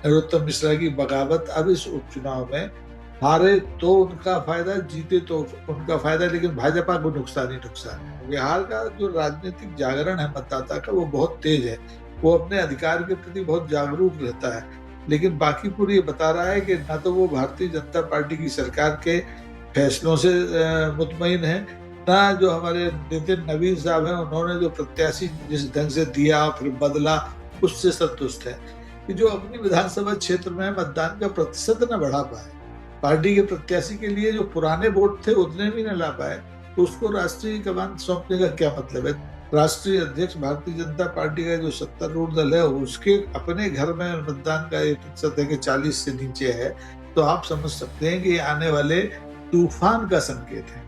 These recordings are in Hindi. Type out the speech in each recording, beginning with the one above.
नरोत्तम मिश्रा की बगावत अब इस उपचुनाव में हारे तो उनका फायदा, जीते तो उनका फायदा, लेकिन भाजपा को नुकसान ही नुकसान है। बिहार का जो राजनीतिक जागरण है मतदाता का, वो बहुत तेज है। वो अपने अधिकार के प्रति बहुत जागरूक रहता है, लेकिन बाकी पूरी ये बता रहा है कि ना तो वो भारतीय जनता पार्टी की सरकार के फैसलों से मुतमईन है, ना जो हमारे नितिन नवीन साहब हैं उन्होंने जो प्रत्याशी जिस ढंग से दिया फिर बदला उससे संतुष्ट है। कि जो अपनी विधानसभा क्षेत्र में मतदान का प्रतिशत न बढ़ा पाए, पार्टी के प्रत्याशी के लिए जो पुराने वोट थे उतने भी न ला पाए, तो उसको राष्ट्रीय कमान सौंपने का क्या मतलब है। राष्ट्रीय अध्यक्ष भारतीय जनता पार्टी का जो सत्तारूढ़ दल है, उसके अपने घर में मतदान का ये प्रतिशत है कि 40 से नीचे है, तो आप समझ सकते हैं कि आने वाले तूफान का संकेत है।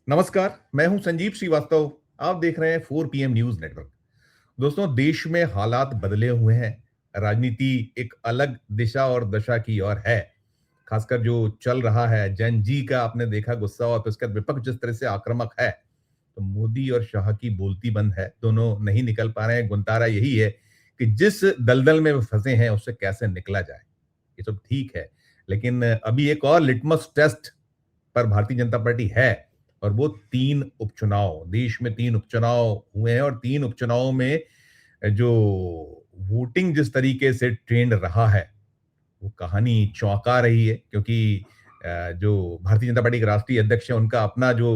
नमस्कार, मैं हूं संजीव श्रीवास्तव। आप देख रहे हैं 4 PM न्यूज नेटवर्क। दोस्तों, देश में हालात बदले हुए हैं। राजनीति एक अलग दिशा और दशा की ओर है। खासकर जो चल रहा है, जन जी का आपने देखा गुस्सा, और फिर उसके बाद विपक्ष जिस तरह से आक्रामक है, तो मोदी और शाह की बोलती बंद है। दोनों नहीं निकल पा रहे हैं। गुंतारा यही है कि जिस दलदल में वे फंसे हैं उससे कैसे निकला जाए। ये सब ठीक है, लेकिन अभी एक और लिटमस टेस्ट पर भारतीय जनता पार्टी है, और वो 3 उपचुनाव। देश में 3 उपचुनाव हुए हैं, और 3 उपचुनावों में जो वोटिंग जिस तरीके से ट्रेंड रहा है, वो कहानी चौंका रही है। क्योंकि जो भारतीय जनता पार्टी के राष्ट्रीय अध्यक्ष हैं, उनका अपना जो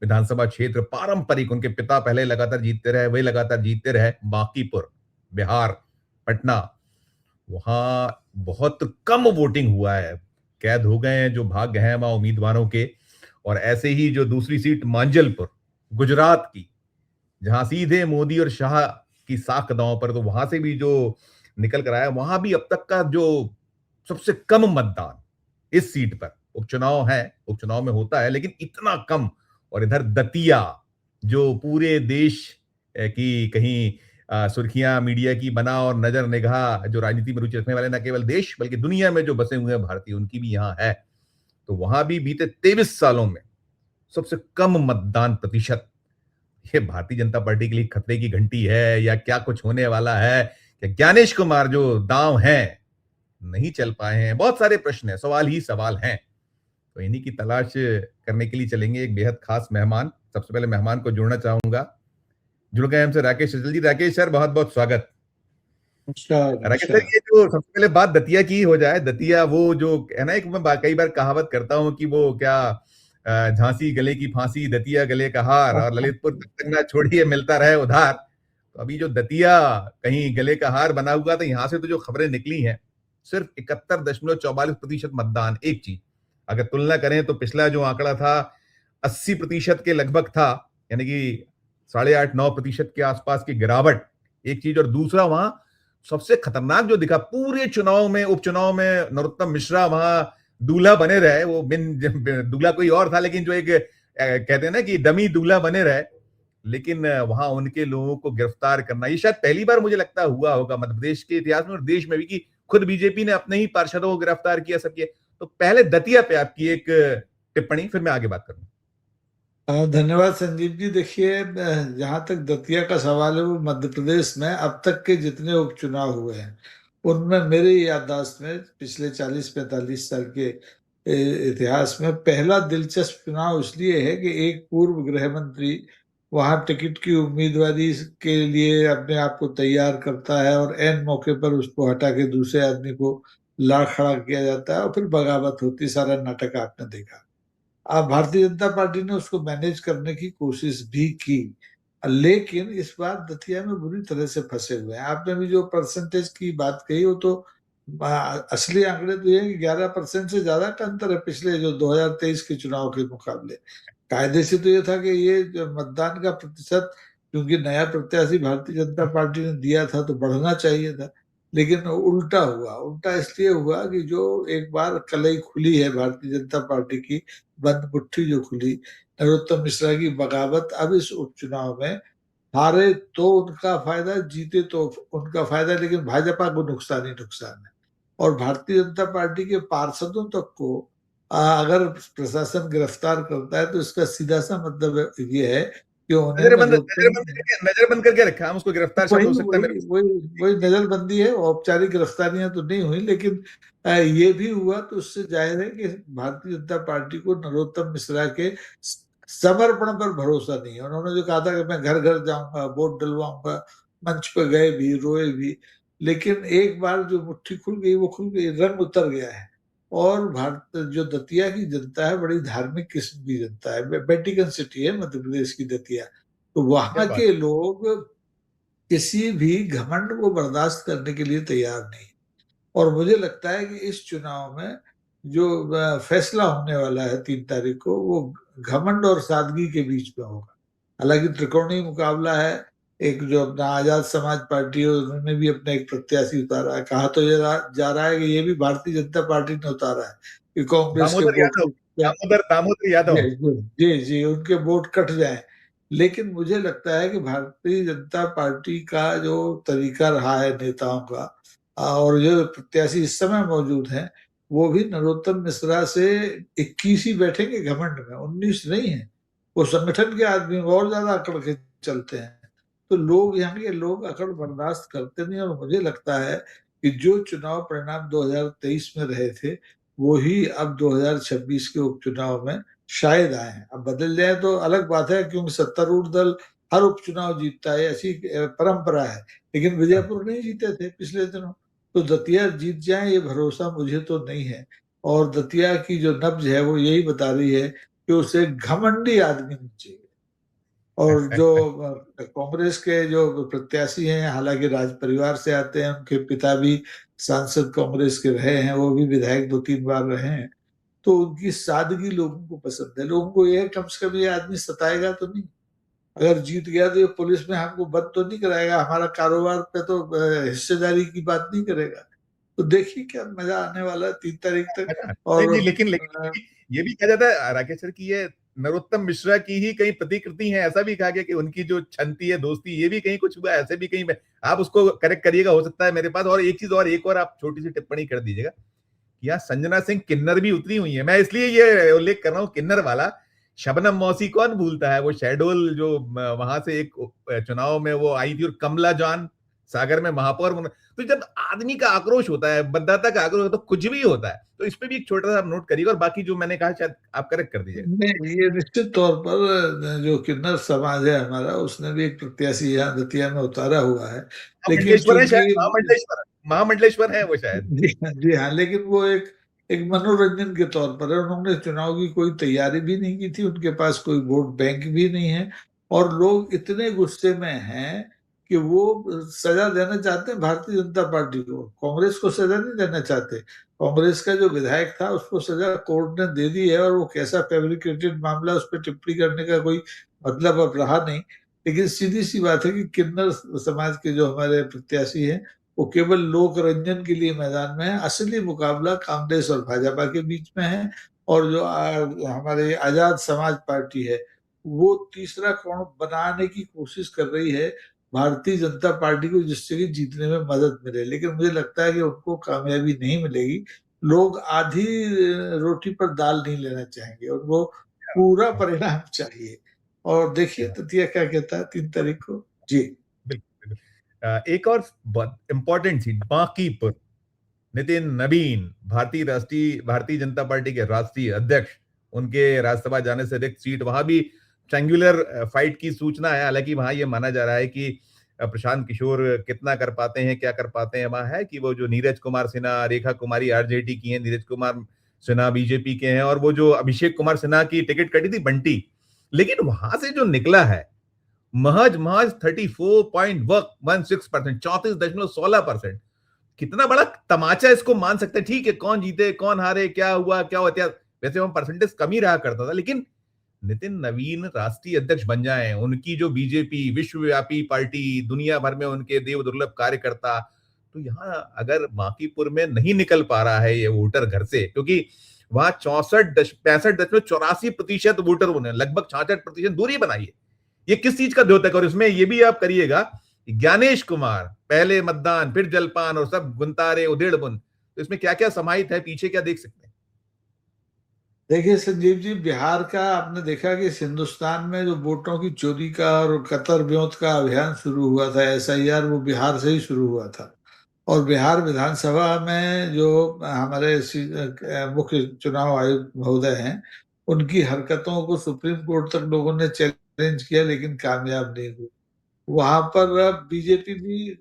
विधानसभा क्षेत्र पारंपरिक, उनके पिता पहले लगातार जीतते रहे, वही लगातार जीतते रहे, बांकीपुर, बिहार, पटना, वहां बहुत कम वोटिंग हुआ है। कैद हो गए हैं जो भाग्य हैं वहां उम्मीदवारों के। और ऐसे ही जो दूसरी सीट मांजलपुर, गुजरात की, जहां सीधे मोदी और शाह की साख दांव पर, तो वहां से भी जो निकल कर आया, वहां भी अब तक का जो सबसे कम मतदान इस सीट पर। उपचुनाव है, उपचुनाव में होता है, लेकिन इतना कम। और इधर दतिया, जो पूरे देश की कहीं सुर्खियां मीडिया की बना, और नजर निगाह जो राजनीति में रुचि रखने वाले न केवल देश बल्कि दुनिया में जो बसे हुए हैं भारतीय, उनकी भी यहां है। तो वहां भी बीते 23 सालों में सबसे कम मतदान प्रतिशत। ये भारतीय जनता पार्टी के लिए खतरे की घंटी है, या क्या कुछ होने वाला है? क्या ज्ञानेश कुमार जो दांव हैं नहीं चल पाए हैं? बहुत सारे प्रश्न हैं, सवाल ही सवाल हैं। तो इन्हीं की तलाश करने के लिए चलेंगे एक बेहद खास मेहमान। सबसे पहले मेहमान को जोड़ना चाहूंगा। जुड़ गए हमसे राकेश सहजल जी। राकेश सर, बहुत बहुत स्वागत। नमस्कार राकेश सर, नमस्कार। ये जो सबसे पहले बात दतिया की हो जाए। दतिया वो जो है ना, एक मैं कई बार कहावत करता हूँ कि वो क्या, झांसी गले की फांसी, दतिया गले का हार, और ललितपुर तक तक ना छोड़िए मिलता रहे उधार। तो अभी जो दतिया कहीं गले का हार बना हुआ था, यहां से तो जो खबरें निकली हैं, सिर्फ 71.44% मतदान। एक चीज अगर तुलना करें तो पिछला जो आंकड़ा था 80% के लगभग था, यानी कि 8.5-9% के आसपास की गिरावट। एक चीज। और दूसरा, वहां सबसे खतरनाक जो दिखा पूरे चुनाव में, उपचुनाव में, नरोत्तम मिश्रा वहां दूल्हा बने रहे। वो बिन दूल्हा कोई और था, लेकिन जो एक कहते हैं ना कि डमी दूल्हा बने रहे। लेकिन वहां उनके लोगों को गिरफ्तार करना, ये शायद पहली बार मुझे लगता हुआ होगा मध्य प्रदेश के इतिहास में और देश में भी, कि खुद बीजेपी ने अपने ही पार्षदों को गिरफ्तार किया, सब किए। तो पहले दतिया पे आपकी एक टिप्पणी, फिर मैं आगे बात करूंगा। धन्यवाद संजीव जी। देखिए, जहाँ तक दतिया का सवाल है, वो मध्य प्रदेश में अब तक के जितने उपचुनाव हुए हैं उनमें मेरे याददाश्त में पिछले 40-45 साल के इतिहास में पहला दिलचस्प चुनाव इसलिए है कि एक पूर्व गृह मंत्री वहां टिकट की उम्मीदवारी के लिए अपने आप को तैयार करता है, और एन मौके पर उसको हटा के दूसरे आदमी को ला खड़ा किया जाता है, और फिर बगावत होती। सारा नाटक आपने देखा। अब भारतीय जनता पार्टी ने उसको मैनेज करने की कोशिश भी की, लेकिन इस बार दतिया में बुरी तरह से फंसे हुए हैं। आपने भी जो परसेंटेज की बात कही, वो तो असली आंकड़े तो ये है कि 11% से ज्यादा का अंतर है पिछले जो 2023 के चुनाव के मुकाबले। कायदे से तो ये था कि ये जो मतदान का प्रतिशत, क्योंकि नया प्रत्याशी भारतीय जनता पार्टी ने दिया था, तो बढ़ना चाहिए था, लेकिन उल्टा हुआ। उल्टा इसलिए हुआ कि जो एक बार कलई खुली है भारतीय जनता पार्टी की, बंद मुट्ठी जो खुली, नरोत्तम मिश्रा की बगावत अब इस उपचुनाव में हारे तो उनका फायदा, जीते तो उनका फायदा, लेकिन भाजपा को नुकसान ही नुकसान है। और भारतीय जनता पार्टी के पार्षदों तक को अगर प्रशासन गिरफ्तार करता है, तो इसका सीधा सा मतलब ये है क्यों उन्हें नजर बंद करके रखा, हम उसको गिरफ्तार शब्द वही हो सकता है मेरे। वही वही वही नजरबंदी है। औपचारिक गिरफ्तारियां तो नहीं हुई, लेकिन ये भी हुआ तो उससे जाहिर है कि भारतीय जनता पार्टी को नरोत्तम मिश्रा के समर्पण पर भरोसा नहीं है। उन्होंने जो कहा था कि मैं घर घर जाऊंगा, वोट डलवाऊंगा, मंच पर गए भी, रोए भी, लेकिन एक बार जो मुट्ठी खुल गई वो खुल गई, रंग उतर गया है। और भारत जो दतिया की जनता है बड़ी धार्मिक किस्म की जनता है, वेटिकन सिटी है मध्य प्रदेश की दतिया। तो क्या वहां बात के लोग किसी भी घमंड को बर्दाश्त करने के लिए तैयार नहीं। और मुझे लगता है कि इस चुनाव में जो फैसला होने वाला है 3 तारीख को, वो घमंड और सादगी के बीच में होगा। हालांकि त्रिकोणीय मुकाबला है। एक जो अपना आजाद समाज पार्टी है, उन्होंने भी अपना एक प्रत्याशी उतारा है। कहा तो जा रहा है कि ये भी भारतीय जनता पार्टी ने उतारा है कि कांग्रेस के दामोदर वोट यादव, दामोदर यादव। जी जी उनके वोट कट जाए। लेकिन मुझे लगता है कि भारतीय जनता पार्टी का जो तरीका रहा है नेताओं का, और जो प्रत्याशी इस समय मौजूद हैं, वो भी नरोत्तम मिश्रा से 21 ही बैठेंगे घमंड में, 19 नहीं है। वो संगठन के आदमी और ज्यादा अकड़ के चलते हैं। तो लोग, यहाँ के लोग अकड़ बर्दाश्त करते नहीं। और मुझे लगता है कि जो चुनाव परिणाम 2023 में रहे थे, वो ही अब 2026 के उपचुनाव में शायद आए हैं। अब बदल जाए तो अलग बात है, क्योंकि सत्तारूढ़ दल हर उपचुनाव जीतता है, ऐसी परंपरा है। लेकिन विजयपुर नहीं जीते थे पिछले दिनों। तो दतिया जीत जाए ये भरोसा मुझे तो नहीं है। और दतिया की जो नब्ज है वो यही बता रही है कि उसे घमंडी आदमी नहीं चाहिए। और जो कांग्रेस के जो प्रत्याशी हैं, हालांकि राज परिवार से आते हैं, उनके पिता भी सांसद कांग्रेस के रहे हैं, वो भी विधायक 2-3 बार रहे हैं। तो उनकी सादगी लोगों को पसंद है। लोगों को ये है कम से कम ये आदमी सताएगा तो नहीं। अगर जीत गया तो ये पुलिस में हमको बंद तो नहीं कराएगा, हमारा कारोबार पे तो हिस्सेदारी की बात नहीं करेगा। तो देखिए क्या मजा आने वाला है 3 तारीख तक। नहीं और नहीं, लेकिन ये भी कहा जाता है राकेश सर की ये नरोत्तम मिश्रा की ही कहीं प्रतिकृति है, ऐसा भी कहा गया कि उनकी जो छंती है दोस्ती, ये भी कहीं कुछ हुआ, ऐसे भी कहीं आप उसको करेक्ट करिएगा, हो सकता है मेरे पास। और एक चीज और, एक और आप छोटी सी टिप्पणी कर दीजिएगा, यहाँ संजना सिंह किन्नर भी उतरी हुई है। मैं इसलिए ये उल्लेख कर रहा हूँ किन्नर वाला। शबनम मौसी कौन भूलता है, वो शहडोल जो वहां से एक चुनाव में वो आई थी, और कमला जान सागर में महापौर तो जब आदमी का आक्रोश होता है, मतदाता का आक्रोश होता है, तो कुछ भी होता है। तो इस पे भी एक छोटा सा आप नोट करिएगा, और बाकी जो मैंने कहा शायद आप करेक्ट कर दीजिएगा। नहीं, ये निश्चित तौर पर जो किन्नर समाज है हमारा, उसने भी एक प्रत्याशी यहाँ दतिया में उतारा हुआ है। लेकिन महामंडलेश्वर है चूंकि शायद, महामंडलेश्वर है वो शायद। जी हाँ, लेकिन वो एक एक मनोरंजन के तौर पर है। उन्होंने चुनाव की कोई तैयारी भी नहीं की थी, उनके पास कोई वोट बैंक भी नहीं है। और लोग इतने गुस्से में हैं कि वो सजा देना चाहते हैं भारतीय जनता पार्टी को, कांग्रेस को सजा नहीं देना चाहते। कांग्रेस का जो विधायक था उसको सजा कोर्ट ने दे दी है, और वो कैसा फैब्रिकेटेड मामला, उस पर टिप्पणी करने का कोई मतलब अब रहा नहीं। लेकिन सीधी सी बात है कि किन्नर समाज के जो हमारे प्रत्याशी हैं, वो केवल लोक रंजन के लिए मैदान में है। असली मुकाबला कांग्रेस और भाजपा के बीच में है। और जो हमारे आजाद समाज पार्टी है, वो तीसरा कोण बनाने की कोशिश कर रही है भारतीय जनता पार्टी को, जिससे कि जीतने में मदद मिले। लेकिन मुझे लगता है कि उनको कामयाबी नहीं मिलेगी। लोग आधी रोटी पर दाल नहीं लेना चाहेंगे, उनको पूरा परिणाम चाहिए। और देखिए ततिया क्या कहता है 3 तारीख को। जी बिल्कुल बिल्कुल। एक और बहुत इंपॉर्टेंट सीट, बांकीपुर। नितिन नवीन भारतीय जनता पार्टी के राष्ट्रीय अध्यक्ष, उनके राज्यसभा जाने से रिक्त सीट, वहां भी ट्रायंगुलर फाइट की सूचना है। हालांकि वहां ये माना जा रहा है कि प्रशांत किशोर कितना कर पाते हैं, क्या कर पाते हैं। वहां है कि वो जो नीरज कुमार सिन्हा, रेखा कुमारी आरजेडी की हैं, नीरज कुमार सिन्हा बीजेपी के हैं, और वो जो अभिषेक कुमार सिन्हा की टिकट कटी थी बंटी। लेकिन वहां से जो निकला है महज महज 34.16%, 34.16%। कितना बड़ा तमाचा इसको मान सकते हैं। ठीक है, कौन जीते कौन हारे, क्या हुआ क्या हुआ, वैसे हम परसेंटेज कम ही रहा करता था, लेकिन नितिन नवीन राष्ट्रीय अध्यक्ष बन जाएं, उनकी जो बीजेपी विश्वव्यापी पार्टी, दुनिया भर में उनके देव दुर्लभ कार्यकर्ता, तो यहाँ अगर बांकीपुर में नहीं निकल पा रहा है ये वोटर घर से, क्योंकि वहां 65.84% वोटर होने, लगभग 66% दूरी बनाई है। ये किस चीज का द्योतक, और इसमें ये भी आप करिएगा, ज्ञानेश कुमार पहले मतदान फिर जलपान और सब गुंतारे उधेड़ बुन, तो इसमें क्या क्या समाहित है, पीछे क्या देख सकते हैं। देखिए संजीव जी, बिहार का आपने देखा कि इस हिंदुस्तान में जो वोटों की चोरी का और कतर ब्योंत का अभियान शुरू हुआ था, एसआईआर, वो बिहार से ही शुरू हुआ था। और बिहार विधानसभा में जो हमारे मुख्य चुनाव आयुक्त महोदय हैं, उनकी हरकतों को सुप्रीम कोर्ट तक लोगों ने चैलेंज किया, लेकिन कामयाब नहीं हुए। वहां पर बीजेपी भी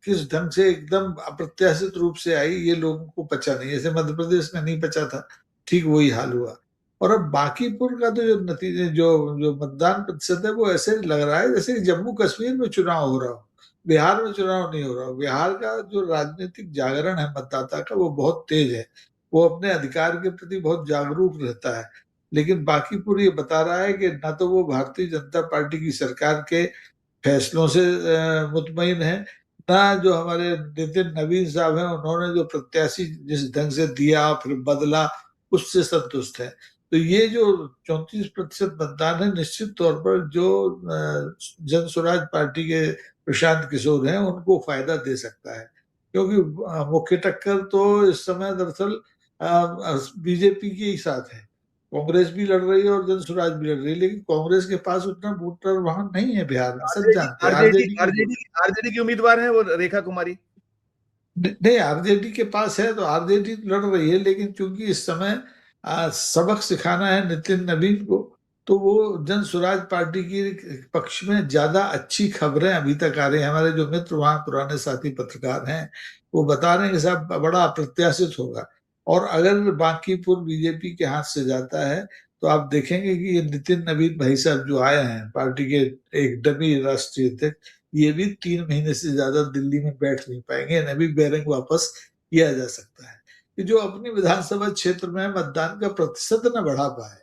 किस ढंग से एकदम अप्रत्याशित रूप से आई, ये लोगों को पचा नहीं, जैसे मध्य प्रदेश में नहीं पचा था, ठीक वही हाल हुआ। और अब बांकीपुर का तो जो नतीजे, जो जो मतदान प्रतिशत है, वो ऐसे लग रहा है जैसे कि जम्मू कश्मीर में चुनाव हो रहा हो, बिहार में चुनाव नहीं हो रहा हो। बिहार का जो राजनीतिक जागरण है मतदाता का, वो बहुत तेज है, वो अपने अधिकार के प्रति बहुत जागरूक रहता है। लेकिन बांकीपुर ये बता रहा है कि न तो वो भारतीय जनता पार्टी की सरकार के फैसलों से मुतमईन है, ना जो हमारे नितिन नवीन साहब हैं, उन्होंने जो प्रत्याशी जिस ढंग से दिया फिर बदला, उससे संतुष्ट है। तो ये जो 34% मतदान है, निश्चित तौर पर जो जन स्वराज पार्टी के प्रशांत किशोर हैं, उनको फायदा दे सकता है। क्योंकि मुख्य टक्कर तो इस समय दरअसल बीजेपी के ही साथ है। कांग्रेस भी लड़ रही है और जन स्वराज भी लड़ रही है, लेकिन कांग्रेस के पास उतना वोटर वहां नहीं है बिहार में, सब आरजेडी जानते हैं। आरजेडी आरजेडी की आरजेडी आरजेडी की उम्मीदवार है वो रेखा कुमारी। नहीं, आरजेडी के पास है तो आरजेडी लड़ रही है, लेकिन चूंकि इस समय सबक सिखाना है नितिन नवीन को, तो वो जन स्वराज पार्टी की पक्ष में ज्यादा अच्छी खबरें अभी तक आ रही हैं। हमारे जो मित्र वहां पुराने साथी पत्रकार हैं, वो बता रहे हैं कि साहब बड़ा अप्रत्याशित होगा। और अगर बांकीपुर बीजेपी के हाथ से जाता है, तो आप देखेंगे कि ये नितिन नवीन भाई साहब जो आए हैं पार्टी के, एक डमी राष्ट्रीय अध्यक्ष, ये भी 3 महीने से ज्यादा दिल्ली में बैठ नहीं पाएंगे, न भी बैरंग वापस किया जा सकता है। कि जो अपनी विधानसभा क्षेत्र में मतदान का प्रतिशत न बढ़ा पाए,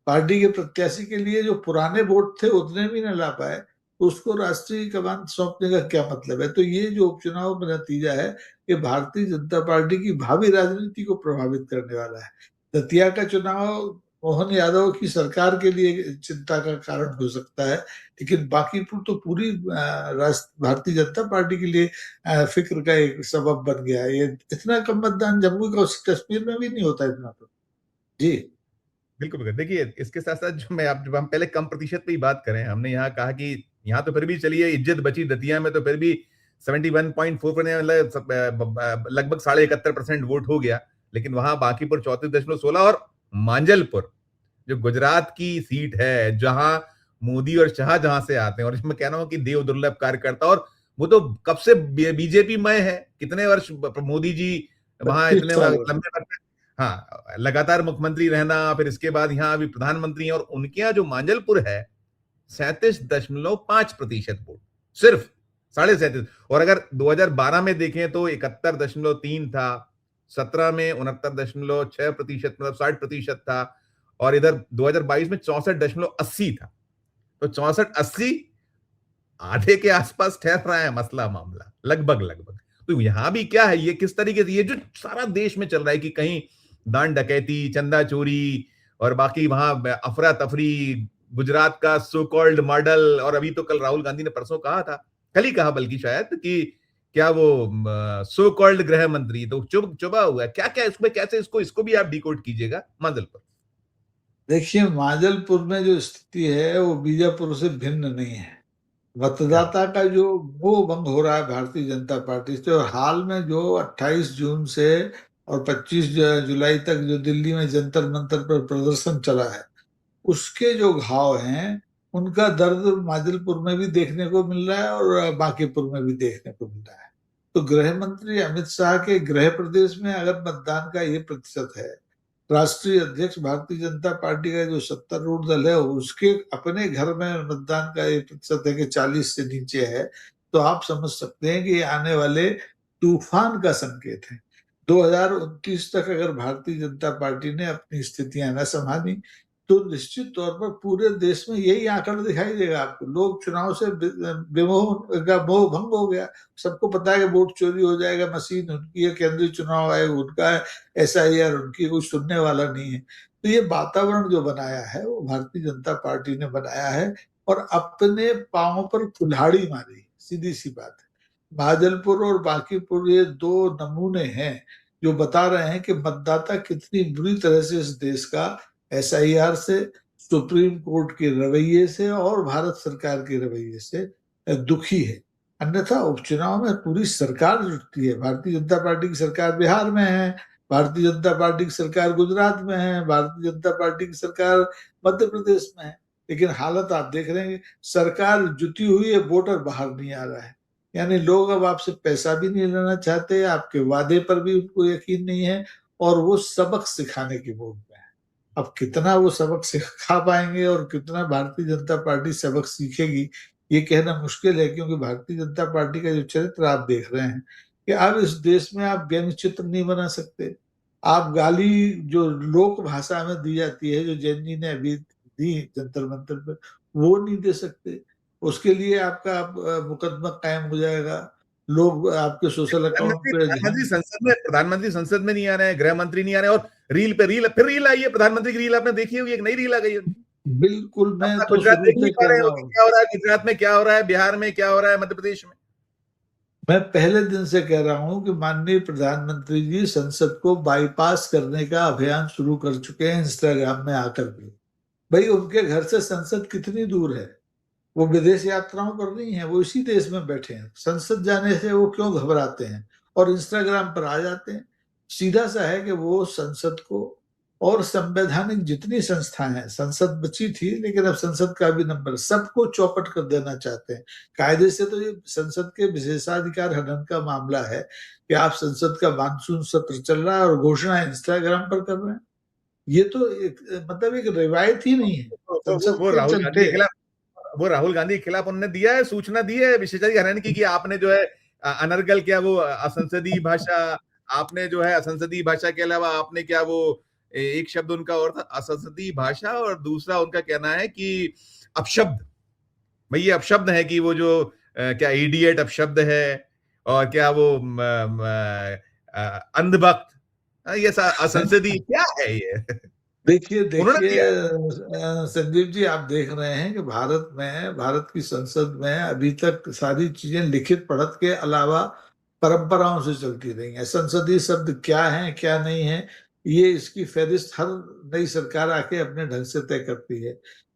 पार्टी के प्रत्याशी के लिए जो पुराने वोट थे उतने भी न ला पाए, तो उसको राष्ट्रीय कमान सौंपने का क्या मतलब है। तो ये जो उपचुनाव का नतीजा है, ये भारतीय जनता पार्टी की भावी राजनीति को प्रभावित करने वाला है। दतिया का चुनाव मोहन यादव की सरकार के लिए चिंता का कारण हो सकता है, लेकिन बांकीपुर तो पूरी भारतीय जनता पार्टी के लिए फिक्र का एक सबब बन गया है। ये इतना कम मतदान जम्मू कश्मीर में भी नहीं होता इतना तो। जी। बिल्कुल बिल्कुल। देखिए इसके साथ साथ जो मैं आप जब हम पहले कम प्रतिशत पे ही बात करें, हमने यहाँ कहा कि यहाँ तो फिर भी चलिए इज्जत बची, दतिया में तो फिर भी 71.4 मतलब लगभग 71.5% वोट हो गया। लेकिन वहां बांकीपुर 34.16 और मांजलपुर जो गुजरात की सीट है, जहां मोदी और शाह जहां से आते हैं, और मैं कह रहा हूं कि देव दुर्लभ कार्यकर्ता, और वो तो कब से बीजेपी में है, कितने वर्ष मोदी जी वहां 25 इतने साल लंबे वक्त, हाँ, लगातार मुख्यमंत्री रहना, फिर इसके बाद यहाँ अभी प्रधानमंत्री हैं, और उनके यहाँ जो मांजलपुर है 37.5% वोट, सिर्फ 37.5। और अगर 2012 में देखें तो 71.3 था, 17 में 69.6%, मतलब 60% था, और इधर 2022 में 64.80 था। तो 64-80 आधे के आसपास ठहर रहा है मसला मामला, लगभग लगभग। तो यहां भी क्या है, ये किस तरीके से, ये जो सारा देश में चल रहा है कि कहीं दान डकैती, चंदा चोरी, और बाकी वहां अफरा तफरी, गुजरात का सो कॉल्ड मॉडल, और अभी तो कल राहुल गांधी ने परसों कहा था, कल ही कहा बल्कि शायद, कि क्या वो सो कॉल्ड गृह मंत्री तो चुबा हुआ है, क्या क्या इसमें, कैसे इसको इसको भी आप डिकोड कीजिएगा मंजिल पर। देखिए, माजलपुर में जो स्थिति है वो बीजापुर से भिन्न नहीं है। क्या मतदाता का जो मोह भंग हो रहा है भारतीय जनता पार्टी से, और हाल में जो 28 जून से और 25 जुलाई तक जो दिल्ली में जंतर मंतर पर प्रदर्शन चला है, उसके जो घाव हैं, उनका दर्द माजिलपुर में भी देखने को मिल रहा है और बांकीपुर में भी देखने को मिल रहा है। तो गृह मंत्री अमित शाह के गृह प्रदेश में अगर मतदान का ये प्रतिशत है, राष्ट्रीय अध्यक्ष भारतीय जनता पार्टी का जो सत्तारूढ़ दल है उसके अपने घर में मतदान का ये प्रतिशत है कि 40 से नीचे है, तो आप समझ सकते हैं कि ये आने वाले तूफान का संकेत है। 2029 तक अगर भारतीय जनता पार्टी ने अपनी स्थितियां न संभाली, तो निश्चित तौर पर पूरे देश में यही आंकड़ा दिखाई देगा आपको। लोग चुनाव से विमोह का मोह भंग हो गया। सबको पता है कि वोट चोरी हो जाएगा, मशीन उनकी है, केंद्रीय चुनाव आयोग उनका है, एसआईआर उनकी, कुछ सुनने वाला नहीं है। तो ये वातावरण जो बनाया है वो भारतीय जनता पार्टी ने बनाया है, और अपने पांव पर कुल्हाड़ी मारी, सीधी सी बात है। भागलपुर और बांकीपुर ये दो नमूने हैं जो बता रहे हैं कि मतदाता कितनी बुरी तरह से इस देश का SIR से, सुप्रीम कोर्ट के रवैये से और भारत सरकार के रवैये से दुखी है। अन्यथा उपचुनाव में पूरी सरकार जुटती है। भारतीय जनता पार्टी की सरकार बिहार में है, भारतीय जनता पार्टी की सरकार गुजरात में है, भारतीय जनता पार्टी की सरकार मध्य प्रदेश में है, लेकिन हालत आप देख रहे हैं, सरकार जुटी हुई है, वोटर बाहर नहीं आ रहा है। यानी लोग अब आपसे पैसा भी नहीं लेना चाहते, आपके वादे पर भी उनको यकीन नहीं है, और वो सबक सिखाने की मूड में है। अब कितना वो सबक सिखा पाएंगे और कितना भारतीय जनता पार्टी सबक सीखेगी, ये कहना मुश्किल है, क्योंकि भारतीय जनता पार्टी का जो चरित्र आप देख रहे हैं कि अब इस देश में आप व्यंग्य चित्र नहीं बना सकते। आप गाली जो लोक भाषा में दी जाती है, जो जैन जी ने अभी दी जंतर मंतर पर, वो नहीं दे सकते। उसके लिए आपका मुकदमा कायम हो जाएगा, लोग आपके सोशल अकाउंट पे ध्यान। प्रधानमंत्री संसद में नहीं आ रहे हैं, गृह मंत्री नहीं आ रहे हैं, और रील पे रील, फिर रील आई है प्रधानमंत्री की। रील आपने देखी होगी, एक नई रील आ गई है उनकी। बिल्कुल, मैं अपना तो गुजरात शुरू देख नहीं से पा कह रहे रहा हो कि हूँ, क्या हो रहा है गुजरात में, क्या हो रहा है बिहार में, क्या हो रहा है मध्य प्रदेश में। मैं पहले दिन से कह रहा हूं कि माननीय प्रधानमंत्री जी संसद को बाईपास करने का अभियान शुरू कर चुके हैं इंस्टाग्राम में आकर भी। भाई, उनके घर से संसद कितनी दूर है? वो विदेश यात्राओं पर नहीं है, वो इसी देश में बैठे हैं। संसद जाने से वो क्यों घबराते हैं और इंस्टाग्राम पर आ जाते हैं? सीधा सा है कि वो संसद को और संवैधानिक जितनी संस्थाएं हैं, संसद बची थी लेकिन अब संसद का भी नंबर, सबको चौपट कर देना चाहते हैं। कायदे से तो ये संसद के विशेषाधिकार हनन का मामला है कि आप संसद का मानसून सत्र चल रहा है और घोषणा इंस्टाग्राम पर कर रहे हैं। ये तो एक मतलब एक रिवायत ही नहीं है संसद वो के राहुल गांधी चलते। के खिलाफ, वो राहुल गांधी के खिलाफ उन्होंने दिया है, सूचना दी है विशेषाधिकार हनन की, कि आपने जो है अनर्गल, क्या वो असंसदीय भाषा, आपने जो है असंसदीय भाषा के अलावा आपने क्या वो एक शब्द उनका और था असंसदीय भाषा, और दूसरा उनका कहना है कि अपशब्द। भाई ये अपशब्द है कि वो जो क्या इडियट अपशब्द है, और क्या वो अंधभक्त, ये असंसदीय क्या है ये। देखिए उन्होंने देखिए दिया। संजीव जी, आप देख रहे हैं कि भारत में, भारत की संसद में अभी तक सारी चीजें लिखित पढ़त के अलावा परंपराओं से चलती रही हैं। संसदीय शब्द क्या है क्या नहीं है, ये इसकी फहरिस्त हर नई सरकार आके अपने ढंग से तय करती है।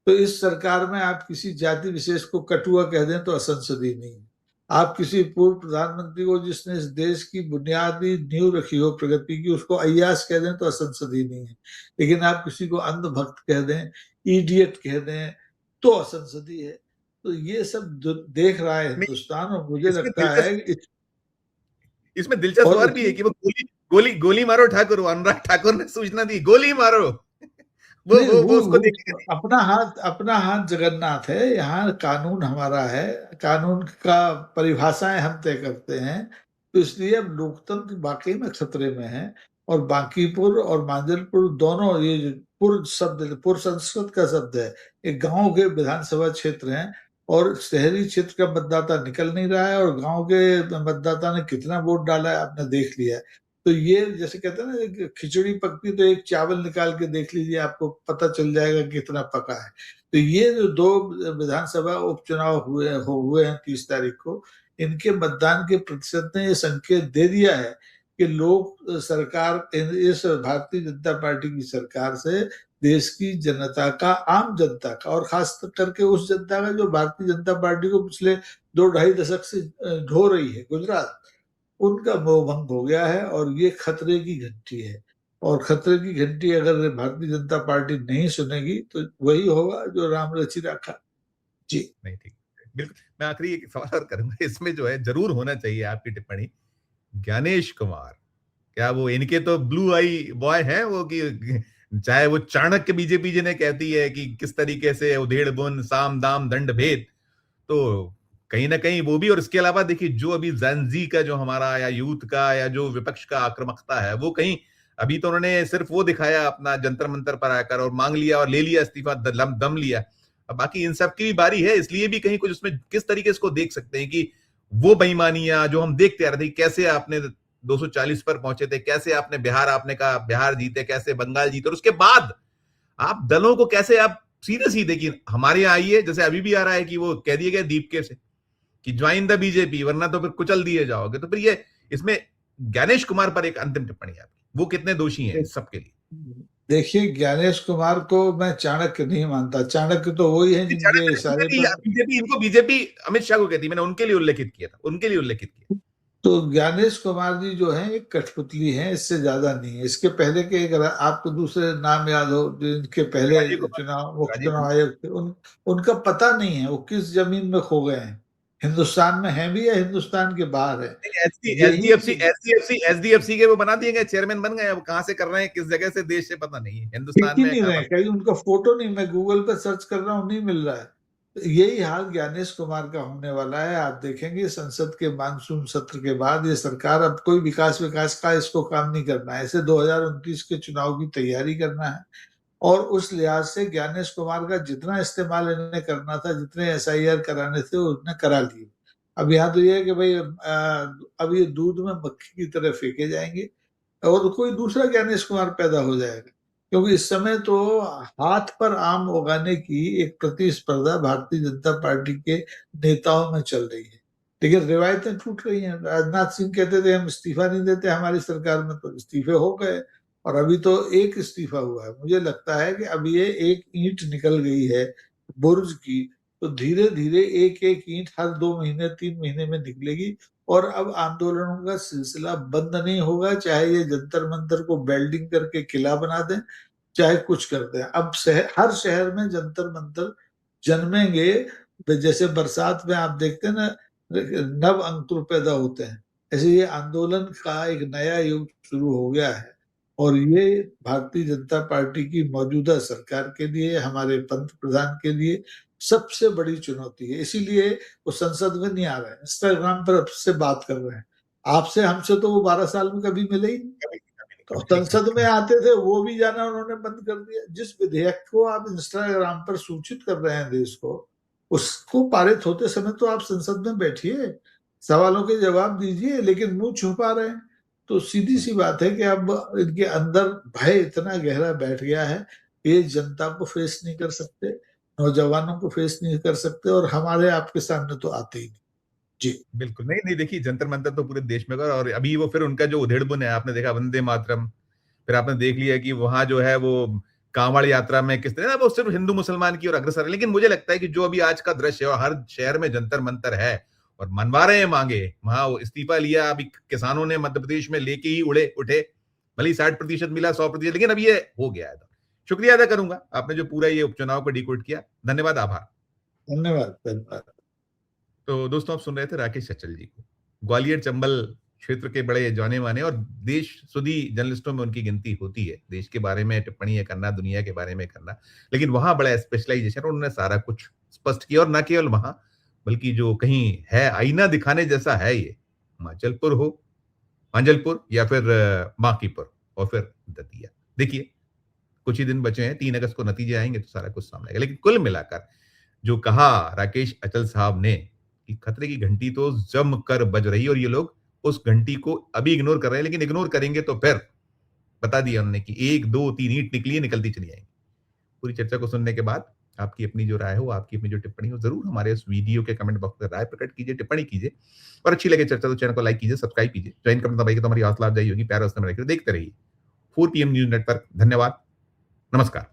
तो इस सरकार में आप किसी जाति विशेष को कटुआ कह दें तो असंसदीय नहीं है। आप किसी पूर्व प्रधानमंत्री को जिसने इस देश की बुनियादी नींव रखी हो प्रगति की, उसको अय्याश कह दें तो असंसदीय नहीं है। लेकिन आप किसी को अंधभक्त कह दें, इडियट कह दें, तो असंसदीय है। तो ये सब देख रहा है नहीं, हिंदुस्तान, और मुझे इसमें लगता है दिलचस्प, कि इसमें दिलचस्प और और भी है कि वो गोली गोली गोली मारो ठाकुर, अनुराग ठाकुर ने सूचना दी, गोली मारो। वो नहीं, वो उसको देखेगा नहीं। अपना हाथ जगन्नाथ है। यहाँ कानून हमारा है, कानून का परिभाषाएं हम तय करते हैं। तो इसलिए अब लोकतंत्र वाकई में खतरे में है। और बांकीपुर और मांजलपुर दोनों, ये जो पुर शब्द, पुर संस्कृत का शब्द है, एक गांव के विधानसभा क्षेत्र हैं, और शहरी क्षेत्र का मतदाता निकल नहीं रहा है, और गांव के मतदाता ने कितना वोट डाला है आपने देख लिया है। तो ये जैसे कहते हैं ना, एक खिचड़ी पकती तो एक चावल निकाल के देख लीजिए, आपको पता चल जाएगा कितना पका है। तो ये जो दो विधानसभा उपचुनाव हुए हैं 30 तारीख को, इनके मतदान के प्रतिशत ने ये संकेत दे दिया है कि लोग सरकार, इस भारतीय जनता पार्टी की सरकार से देश की जनता का, आम जनता का, और खास करके उस जनता का जो भारतीय जनता पार्टी को पिछले 2-2.5 दशक से ढो रही है, गुजरात, उनका मोहभंग हो गया है। और ये खतरे की घंटी है, और खतरे की घंटी अगर भारतीय जनता पार्टी नहीं सुनेगी तो वही होगा जो राम रचि रखा। जी। नहीं, ठीक, बिल्कुल। मैं आखिरी एक सवाल और करूंगा, इसमें जो है जरूर होना चाहिए आपकी टिप्पणी। ज्ञानेश कुमार, क्या वो, इनके तो ब्लू आई बॉय हैं वो, कि चाहे वो चाणक्य बीजेपी जी ने कहती है कि किस तरीके से उधेड़ बुन साम दाम दंड भेद, तो कहीं ना कहीं वो भी। और इसके अलावा देखिए, जो अभी जेनजी का जो हमारा, या यूथ का, या जो विपक्ष का आक्रामकता है, वो कहीं अभी तो उन्होंने सिर्फ वो दिखाया अपना जंतर मंतर पर आकर, और मांग लिया और ले लिया इस्तीफा, दम लिया। अब बाकी इन सब की भी बारी है, इसलिए भी कहीं कुछ उसमें किस तरीके से को देख सकते हैं कि वो बेईमानियां जो हम देखते आ रहे थे, कैसे आपने 240 पर पहुंचे थे, कैसे आपने बिहार, आपने कहा बिहार जीते, कैसे बंगाल जीते, और उसके बाद आप दलों को कैसे आप सीधे सीधे कि हमारे यहाँ आइए, जैसे अभी भी आ रहा है कि वो कह दिए गए दीपके से कि ज्वाइन द बीजेपी, वरना तो फिर कुचल दिए जाओगे। तो फिर ये, इसमें ज्ञानेश कुमार पर एक अंतिम टिप्पणी आपकी, वो कितने दोषी हैं इस सब के लिए। देखिए, ज्ञानेश कुमार को मैं चाणक्य नहीं मानता। चाणक्य तो वही है जिनके इशारे पर बीजेपी अमित शाह को कहती, मैंने उनके लिए उल्लेखित किया था, उनके लिए उल्लेखित किया। तो ज्ञानेश कुमार जी जो है एक कठपुतली है, इससे ज्यादा नहीं है। इसके पहले के एक आपको दूसरे नाम याद हो जो इनके पहले राजीव कुमार, चुनाव मुख्य राजीव चुनाव कुमार। आयोग थे, उनका पता नहीं है वो किस जमीन में खो गए हैं, हिंदुस्तान में है भी या हिंदुस्तान के बाहर है। यही एसडीएफसी के वो बना दिए गए, चेयरमैन बन गए। अब कहां से कर रहे हैं, किस जगह से, देश से पता नहीं है, दिख हिंदुस्तान ही में नहीं कहां रहे, पर। कहीं उनका फोटो नहीं, मैं गूगल पे सर्च कर रहा हूँ नहीं मिल रहा है। तो यही हाल ज्ञानेश कुमार का होने वाला है। आप देखेंगे संसद के मानसून सत्र के बाद ये सरकार अब कोई विकास विकास का इसको काम नहीं करना है, इसे 2029 के चुनाव की तैयारी करना है। और उस लिहाज से ज्ञानेश कुमार का जितना इस्तेमाल इन्हें करना था, जितने एसआईआर कराने थे उन्हें करा लिए। अब यहाँ तो ये है कि भाई अब ये दूध में मक्खी की तरह फेंके जाएंगे और कोई दूसरा ज्ञानेश कुमार पैदा हो जाएगा। क्योंकि इस समय तो हाथ पर आम उगाने की एक प्रतिस्पर्धा भारतीय जनता पार्टी के नेताओं में चल रही है। लेकिन रिवायतें टूट रही हैं। राजनाथ सिंह कहते थे हम इस्तीफा नहीं देते हमारी सरकार में, तो इस्तीफे हो गए और अभी तो एक इस्तीफा हुआ है। मुझे लगता है कि अब ये एक ईंट निकल गई है बुर्ज की, तो धीरे धीरे एक एक ईंट हर 2 महीने 3 महीने में निकलेगी और अब आंदोलनों का सिलसिला बंद नहीं होगा। चाहे ये जंतर मंतर को बेल्डिंग करके किला बना दें, चाहे कुछ कर दें। अब हर शहर में जंतर मंतर जन्मेंगे। जैसे बरसात में आप देखते हैं ना, नव अंकुर पैदा होते हैं, ऐसे ये आंदोलन का एक नया युग शुरू हो गया है। और ये भारतीय जनता पार्टी की मौजूदा सरकार के लिए, हमारे पंत प्रधान के लिए सबसे बड़ी चुनौती है। इसीलिए वो संसद में नहीं आ रहे हैं, इंस्टाग्राम पर आपसे बात कर रहे हैं। आपसे हमसे तो वो 12 साल में कभी मिले ही नहीं। कभी कभी तो कभी संसद में आते थे, वो भी जाना उन्होंने बंद कर दिया। जिस विधेयक को आप इंस्टाग्राम पर सूचित कर रहे हैं देश को, उसको पारित होते समय तो आप संसद में बैठिए, सवालों के जवाब दीजिए, लेकिन मुंह छुपा रहे हैं। तो सीधी सी बात है कि अब इनके अंदर भय इतना गहरा बैठ गया है, ये जनता को फेस नहीं कर सकते, नौजवानों को फेस नहीं कर सकते, और हमारे आपके सामने तो आते ही नहीं। जी बिल्कुल नहीं, नहीं देखिए, जंतर मंतर तो पूरे देश में होगा। और अभी वो फिर उनका जो उधेड़बुन है, आपने देखा वंदे मातरम, फिर आपने देख लिया कि वहां जो है वो कांवड़ यात्रा में किस तरह वो सिर्फ हिंदू मुसलमान की ओर अग्रसर है। लेकिन मुझे लगता है कि जो अभी आज का दृश्य है और हर शहर में जंतर मंतर है और मनवा रहे हैं मांगे, वहां वो इस्तीफा लिया, अभी किसानों ने मध्य प्रदेश में लेके ही उठे, भले ही 60% मिला, 100%, लेकिन अब ये हो गया है। शुक्रिया अदा करूंगा, आपने जो पूरा ये उपचुनाव को डिकोड किया। धन्यवाद, आभार। धन्यवाद धन्यवाद। तो दोस्तों, आप सुन रहे थे राकेश अचल जी को, ग्वालियर चंबल क्षेत्र के बड़े जाने माने और देश सुधी जर्नलिस्टों में उनकी गिनती होती है, देश के बारे में टिप्पणी करना, दुनिया के बारे में करना। लेकिन वहां बड़ा स्पेशलाइजेशन, उन्होंने सारा कुछ स्पष्ट किया। और न केवल वहां, बल्कि जो कहीं है आईना दिखाने जैसा है, ये हिमाचलपुर हो, मांजलपुर या फिर बांकीपुर और फिर दतिया। देखिए, कुछ ही दिन बचे हैं, 3 अगस्त को नतीजे आएंगे तो सारा कुछ सामने आएगा। लेकिन कुल मिलाकर जो कहा राकेश अचल साहब ने कि खतरे की घंटी तो जम कर बज रही है और ये लोग उस घंटी को अभी इग्नोर कर रहे हैं, लेकिन इग्नोर करेंगे तो फिर बता दिया उन्होंने कि 1 2 3 ईंट निकली है, निकलती चली आएंगी। पूरी चर्चा को सुनने के बाद आपकी अपनी जो राय हो, आपकी अपनी जो टिप्पणी हो, जरूर हमारे इस वीडियो के कमेंट बॉक्स में राय प्रकट कीजिए, टिप्पणी कीजिए। और अच्छी लगे चर्चा तो चैनल को लाइक कीजिए, सब्सक्राइब कीजिए, ज्वाइन करना दबाइए तो हमारी हौसला अफजाई होगी। प्यार उसमें देखते रहिए 4 PM न्यूज नेटवर्क। धन्यवाद, नमस्कार।